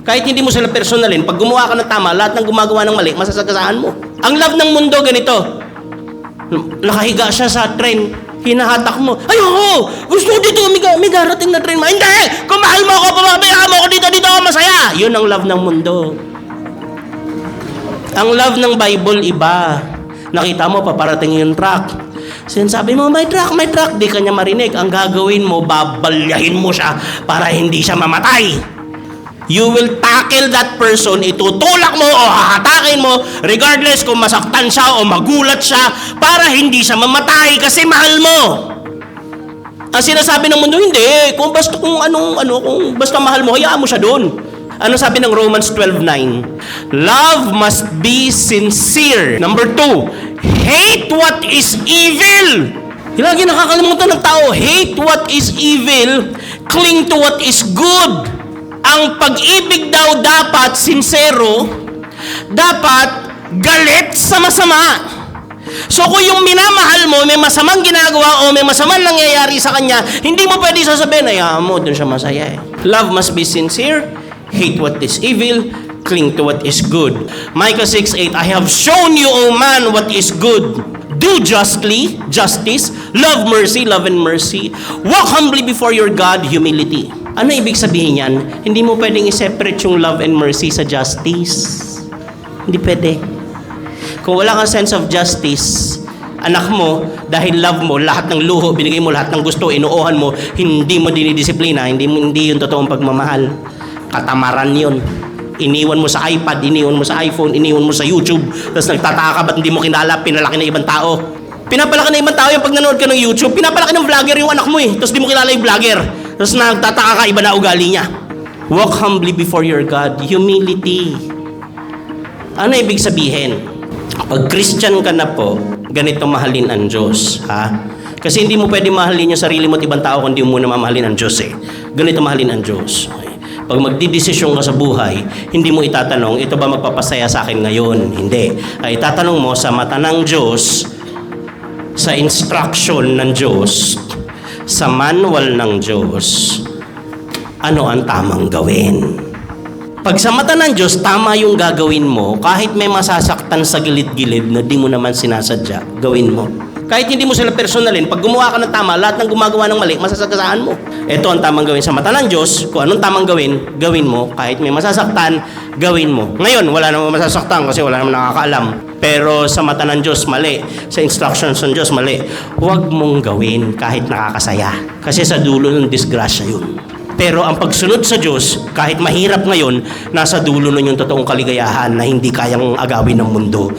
Kahit hindi mo sila personalin, pag gumawa ka ng tama, lahat ng gumagawa ng mali, masasagasaan mo. Ang love ng mundo, ganito. Nakahiga siya sa train, hinahatak mo. Ayoko! Gusto ko dito, may darating na train. Hindi! Kung mahal mo ako, pababayaan mo ako dito ako masaya. Yun ang love ng mundo. Ang love ng Bible, iba. Nakita mo, paparating yung truck. Sinasabi mo, may truck. Di ka niya marinig. Ang gagawin mo, babalyahin mo siya para hindi siya mamatay. You will tackle that person, itutulak mo o hahatakin mo, regardless kung masaktan siya o magulat siya, para hindi siya mamatay kasi mahal mo. Ang sinasabi ng mundo, hindi. Kung basta mahal mo, hayaan mo siya doon. Ano sabi ng Romans 12:9? Love must be sincere. Number 2, hate what is evil. Lagi nakakalimutan ng tao, hate what is evil, cling to what is good. Ang pag-ibig daw dapat sincero, dapat galit sa masama. So kung yung minamahal mo, may masamang ginagawa o may masamang nangyayari sa kanya, hindi mo pwede sasabihin, hayaan mo, dun siya masaya eh. Love must be sincere, hate what is evil, cling to what is good. Micah 6:8, I have shown you, O man, what is good. Do justly, justice, love mercy, love and mercy. Walk humbly before your God, humility. Ano ibig sabihin yan? Hindi mo pwedeng i-separate yung love and mercy sa justice. Hindi pwede. Kung wala kang sense of justice, anak mo, dahil love mo, lahat ng luho, binigay mo lahat ng gusto, inuuhan mo, hindi mo dinidisiplina, hindi yung totoong pagmamahal. Katamaran yun. Iniwan mo sa iPad, iniwan mo sa iPhone, iniwan mo sa YouTube, tapos nagtataka ka ba't hindi mo kinala, pinalaki ng ibang tao. Pinapalaki ng ibang tao yung pag nanood ka ng YouTube, pinapalaki ng vlogger yung anak mo eh, tapos di mo kilala yung vlogger. Tapos nagtataka ka, iba na ugali niya. Walk humbly before your God. Humility. Ano ibig sabihin? Pag Christian ka na po, ganito mahalin ang Diyos. Ha? Kasi hindi mo pwede mahalin yung sarili mo at ibang tao kung hindi mo muna mamahalin ang Diyos eh. Ganito mahalin ang Diyos. Okay? Pag magdidesisyon ka sa buhay, hindi mo itatanong, ito ba magpapasaya sa akin ngayon? Hindi. Ay itatanong mo sa mata ng Diyos, sa instruction ng Diyos, sa manual ng Diyos, ano ang tamang gawin? Pag sa mata ng Diyos, tama yung gagawin mo, kahit may masasaktan sa gilid-gilid na di mo naman sinasadya, gawin mo. Kahit hindi mo sila personalin, pag gumawa ka ng tama, lahat ng gumagawa ng mali, masasagasaan mo. Ito ang tamang gawin sa mata ng Diyos. Kung anong tamang gawin, gawin mo. Kahit may masasaktan, gawin mo. Ngayon, wala namang masasaktan kasi wala namang nakakaalam. Pero sa mata ng Diyos, mali. Sa instructions ng Diyos, mali. Huwag mong gawin kahit nakakasaya. Kasi sa dulo ng disgrasya yun. Pero ang pagsunod sa Diyos, kahit mahirap ngayon, nasa dulo nun yung totoong kaligayahan na hindi kayang agawin ng mundo.